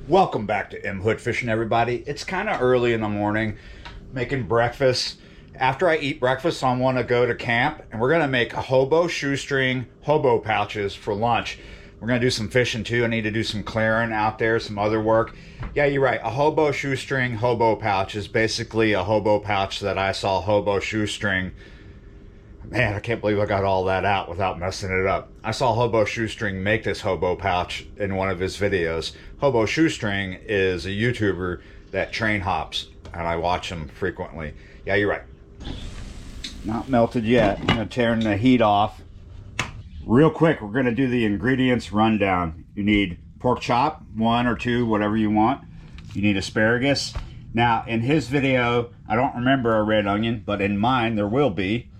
Welcome back to M Hood Fishing, everybody. It's kind of early in the morning, making breakfast. After I eat breakfast, I want to go to camp, and we're going to make Hobo shoestring hobo pouches for lunch. We're going to do some fishing too. I need to do some clearing out there, some other work. Yeah, you're right. A Hobo shoestring hobo pouch is basically a hobo pouch that I saw Hobo shoestring. Man, I can't believe I got all that out without messing it up. I saw Hobo Shoestring make this hobo pouch in one of his videos. Hobo Shoestring is a YouTuber that train hops, and I watch him frequently. Yeah, you're right. Not melted yet. I'm going to turn the heat off. Real quick, we're going to do the ingredients rundown. You need pork chop, 1 or 2, whatever you want. You need asparagus. Now, in his video, I don't remember a red onion, but in mine there will be.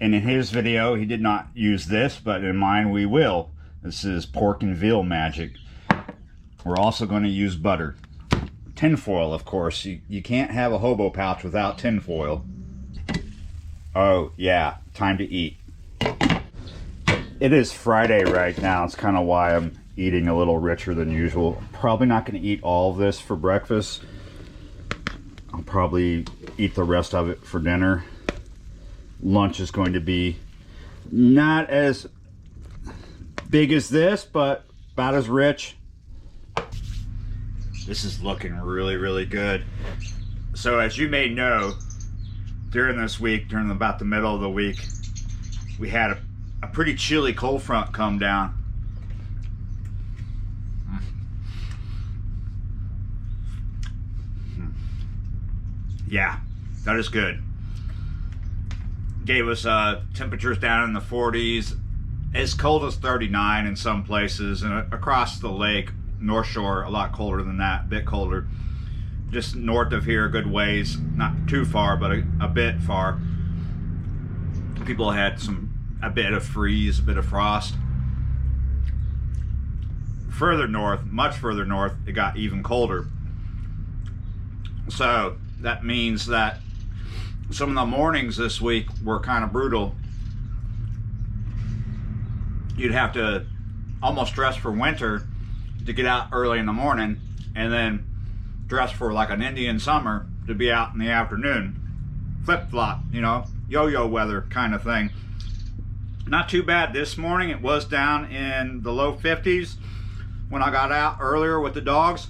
And in his video, he did not use this, but in mine we will. This is pork and veal magic. We're also going to use butter. Tinfoil, of course. You can't have a hobo pouch without tinfoil. Oh, yeah. Time to eat. It is Friday right now. It's kind of why I'm eating a little richer than usual. Probably not going to eat all of this for breakfast. I'll probably eat the rest of it for dinner. Lunch is going to be not as big as this, but about as rich. This is looking really, really good. So as you may know, during this week, during about the middle of the week, we had a pretty chilly cold front come down. Yeah, that is good. Gave us temperatures down in the 40s, as cold as 39 in some places, and across the lake, North Shore, a lot colder than that, a bit colder. Just north of here, a good ways, not too far, but a bit far. People had a bit of freeze, a bit of frost. Further north, much further north, it got even colder. So that means that some of the mornings this week were kind of brutal. You'd have to almost dress for winter to get out early in the morning, and then dress for like an Indian summer to be out in the afternoon. Flip-flop, you know, yo-yo weather kind of thing. Not too bad this morning. It was down in the low 50s when I got out earlier with the dogs.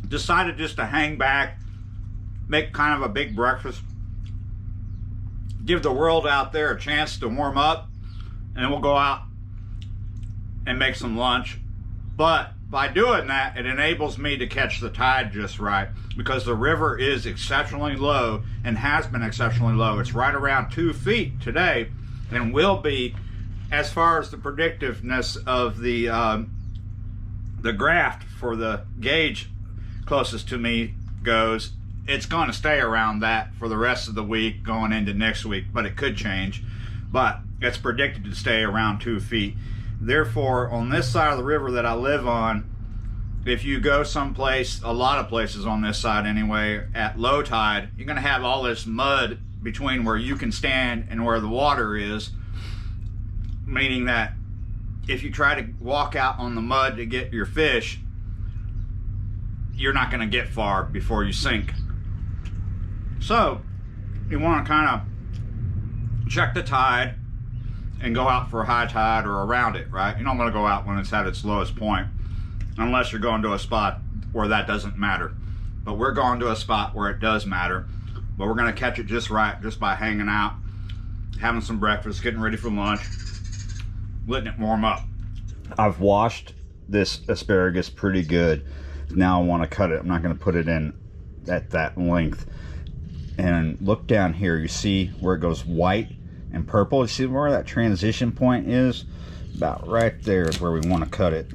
Decided just to hang back, make kind of a big breakfast, give the world out there a chance to warm up, and then we'll go out and make some lunch. But by doing that, it enables me to catch the tide just right, because the river is exceptionally low and has been exceptionally low. It's right around 2 feet today, and will be, as far as the predictiveness of the graph for the gauge closest to me goes. It's going to stay around that for the rest of the week going into next week, but it could change. But it's predicted to stay around 2 feet. Therefore, on this side of the river that I live on, if you go someplace, a lot of places on this side anyway, at low tide, you're going to have all this mud between where you can stand and where the water is, meaning that if you try to walk out on the mud to get your fish, you're not going to get far before you sink. So you want to kind of check the tide and go out for a high tide or around it, right? You don't want to go out when it's at its lowest point, unless you're going to a spot where that doesn't matter. But we're going to a spot where it does matter. But we're going to catch it just right, just by hanging out, having some breakfast, getting ready for lunch, letting it warm up. I've washed this asparagus pretty good. Now I want to cut it. I'm not going to put it in at that length. And look down here. You see where it goes white and purple? You see where that transition point is? About right there is where we want to cut it.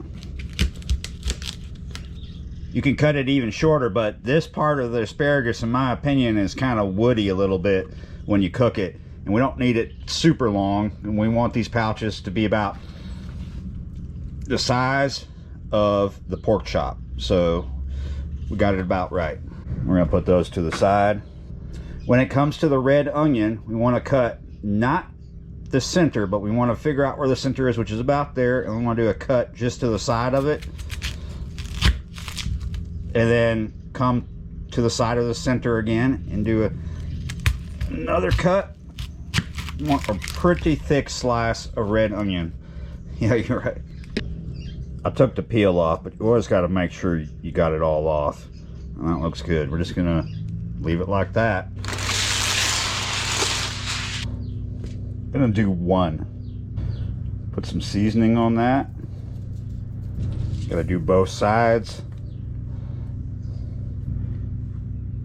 You can cut it even shorter, but this part of the asparagus, in my opinion, is kind of woody a little bit when you cook it. And we don't need it super long. And we want these pouches to be about the size of the pork chop. So we got it about right. We're going to put those to the side. When it comes to the red onion, we want to cut not the center, but we want to figure out where the center is, which is about there, and we want to do a cut just to the side of it, and then come to the side of the center again and do another cut. You want a pretty thick slice of red onion. Yeah, you're right. I took the peel off, but you always got to make sure you got it all off. And that looks good. We're just gonna leave it like that. Gonna do one. Put some seasoning on that. Gotta do both sides.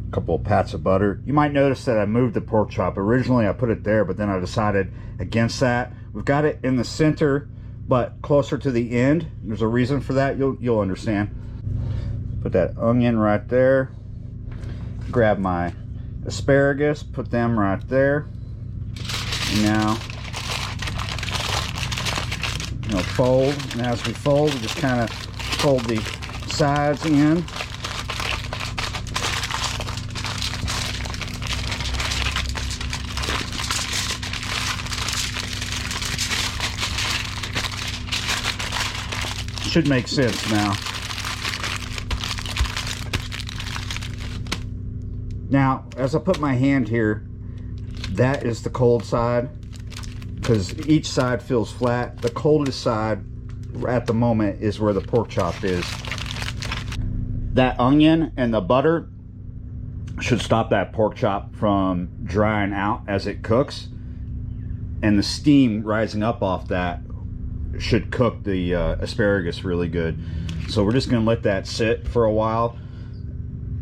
A couple of pats of butter. You might notice that I moved the pork chop. Originally I put it there, but then I decided against that. We've got it in the center, but closer to the end. There's a reason for that. You'll understand. Put that onion right there. Grab my asparagus, put them right there. And now, fold. And as we fold, we just kind of fold the sides in. Should make sense now. Now, as I put my hand here, that is the cold side, because each side feels flat. The coldest side at the moment is where the pork chop is. That onion and the butter should stop that pork chop from drying out as it cooks, and the steam rising up off that should cook the asparagus really good. So we're just going to let that sit for a while,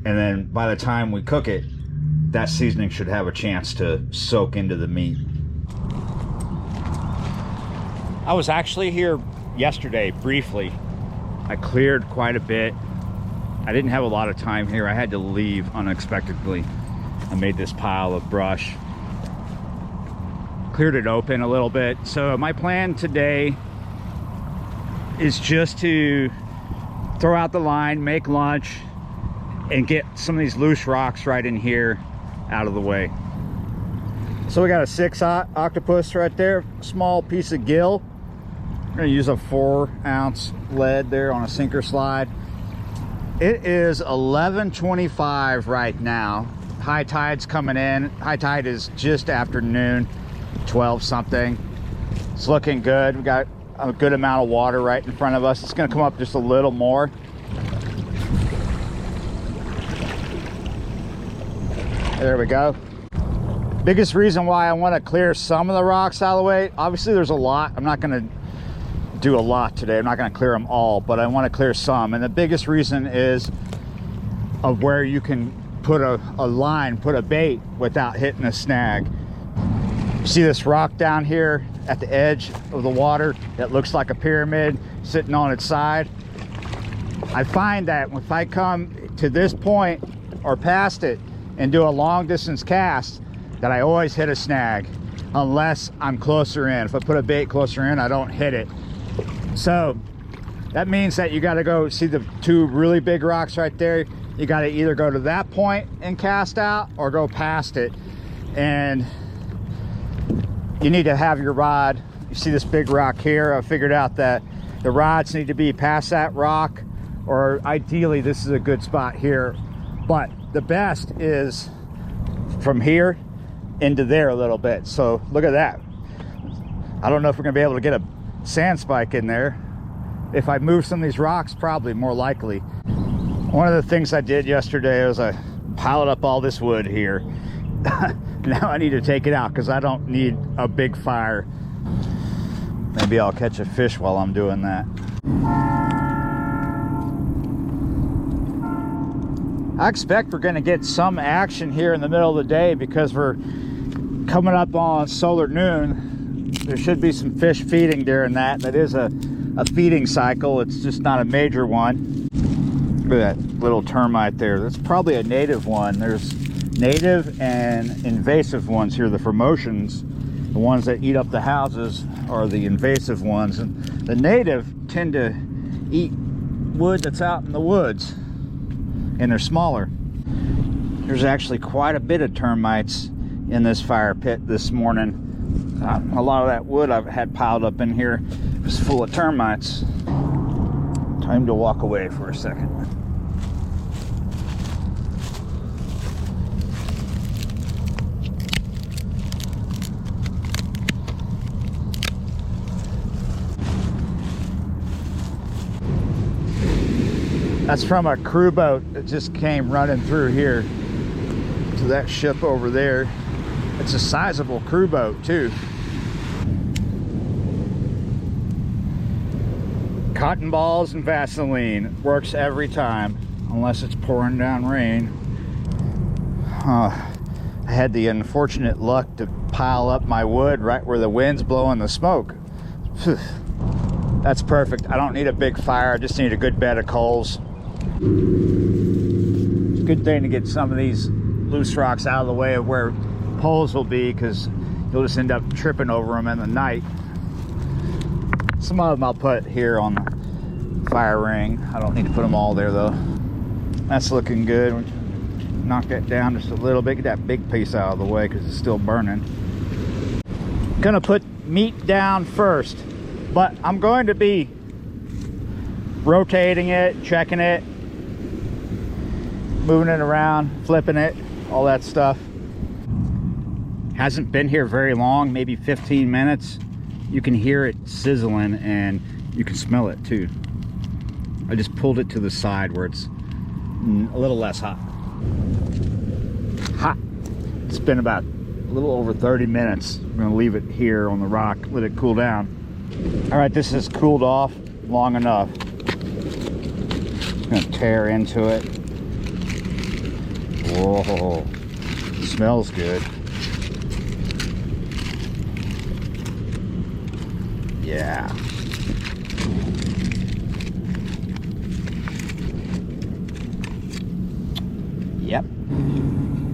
and then by the time we cook it, that seasoning should have a chance to soak into the meat. I was actually here yesterday briefly. I cleared quite a bit. I didn't have a lot of time here. I had to leave unexpectedly. I made this pile of brush, cleared it open a little bit. So my plan today is just to throw out the line, make lunch, and get some of these loose rocks right in here out of the way. So we got a 6 octopus right there, small piece of gill. I'm gonna use a 4-ounce lead there on a sinker slide. It is 11:25 right now. High tide's coming in. High tide is just after noon, 12 something. It's looking good. We got a good amount of water right in front of us. It's gonna come up just a little more. There we go. Biggest reason why I want to clear some of the rocks out of the way, obviously there's a lot. I'm not going to do a lot today. I'm not going to clear them all, but I want to clear some. And the biggest reason is of where you can put a line, put a bait without hitting a snag. See this rock down here at the edge of the water that looks like a pyramid sitting on its side? I find that if I come to this point or past it and do a long distance cast, that I always hit a snag unless I'm closer in. If I put a bait closer in, I don't hit it. So that means that you got to go see the 2 really big rocks right there. You got to either go to that point and cast out or go past it. And you need to have your rod. You see this big rock here? I figured out that the rods need to be past that rock, or ideally this is a good spot here. But the best is from here into there a little bit. So look at that. I don't know if we're gonna be able to get a sand spike in there. If I move some of these rocks, probably more likely. One of the things I did yesterday was I piled up all this wood here. Now I need to take it out because I don't need a big fire. Maybe I'll catch a fish while I'm doing that. I expect we're going to get some action here in the middle of the day because we're coming up on solar noon. There should be some fish feeding during that. That is a feeding cycle. It's just not a major one. Look at that little termite there. That's probably a native one. There's native and invasive ones here, the Formotians. The ones that eat up the houses are the invasive ones. And the native tend to eat wood that's out in the woods, and they're smaller. There's actually quite a bit of termites in this fire pit this morning. A lot of that wood I've had piled up in here is full of termites. Time to walk away for a second. That's from a crew boat that just came running through here to that ship over there. It's a sizable crew boat too. Cotton balls and Vaseline works every time, unless it's pouring down rain. I had the unfortunate luck to pile up my wood right where the wind's blowing the smoke. That's perfect. I don't need a big fire, I just need a good bed of coals. It's a good thing to get some of these loose rocks out of the way of where poles will be, because you'll just end up tripping over them in the night. Some of them I'll put here on the fire ring. I don't need to put them all there though. That's looking good. Knock that down just a little bit. Get that big piece out of the way because it's still burning. Gonna put meat down first, but I'm going to be rotating it, checking it, moving it around, flipping it, all that stuff. Hasn't been here very long, maybe 15 minutes. You can hear it sizzling and you can smell it too. I just pulled it to the side where it's a little less hot. Hot. It's been about a little over 30 minutes. I'm gonna leave it here on the rock, let it cool down. All right, this has cooled off long enough. Just gonna tear into it. Whoa, smells good. Yeah. Yep.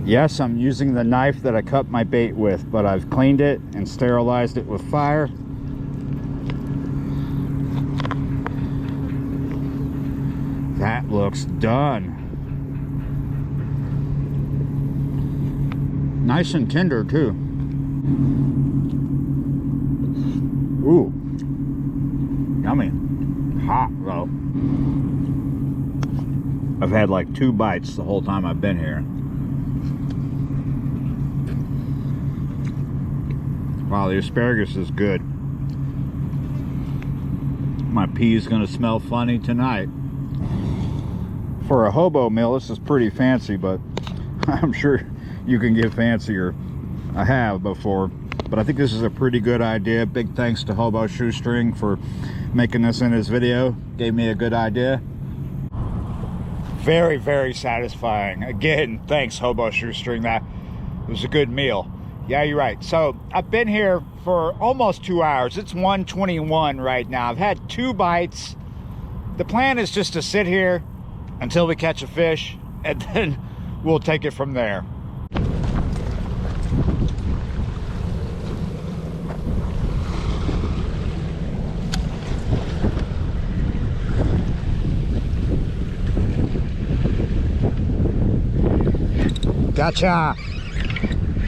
Yes, I'm using the knife that I cut my bait with, but I've cleaned it and sterilized it with fire. That looks done. Nice and tender too. Ooh, yummy. Hot though. I've had like 2 bites the whole time I've been here. Wow, the asparagus is good. My pea is gonna smell funny tonight. For a hobo meal, this is pretty fancy, but I'm sure you can get fancier. I have before, but I think this is a pretty good idea. Big thanks to Hobo Shoestring for making this in his video. Gave me a good idea. Very, very satisfying. Again, thanks Hobo Shoestring. That was a good meal. Yeah, you're right. So I've been here for almost 2 hours. It's 1:21 right now. I've had 2 bites. The plan is just to sit here until we catch a fish, and then we'll take it from there. Gotcha.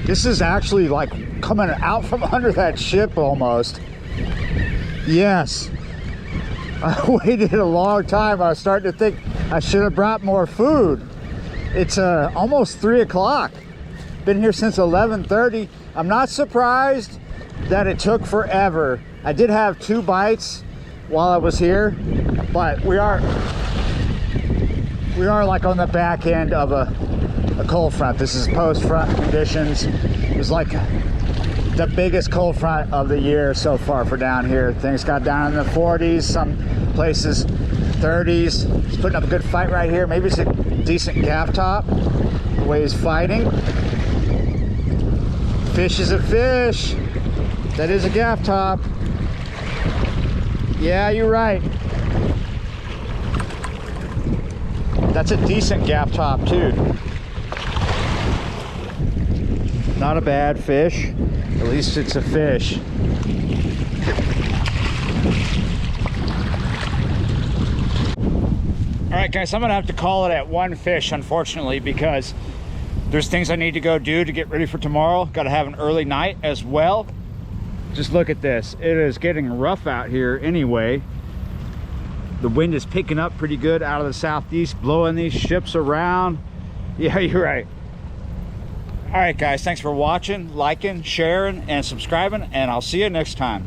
This is actually like coming out from under that ship almost. Yes. I waited a long time. I was starting to think I should have brought more food. It's almost 3 o'clock. Been here since 11:30. I'm not surprised that it took forever. I did have 2 bites while I was here, but we are like on the back end of a cold front. This is post front conditions. It was like the biggest cold front of the year so far for down here. Things got down in the 40s, some places 30s. He's putting up a good fight right here. Maybe it's a decent gaff top, the way he's fighting. Fish is a fish. That is a gaff top. Yeah, you're right. That's a decent gaff top too. Not a bad fish. At least it's a fish. All right, guys, I'm gonna have to call it at 1 fish, unfortunately, because there's things I need to go do to get ready for tomorrow. Got to have an early night as well. Just look at this. It is getting rough out here anyway. The wind is picking up pretty good out of the southeast, blowing these ships around. Yeah, you're right. All right, guys, thanks for watching, liking, sharing, and subscribing, and I'll see you next time.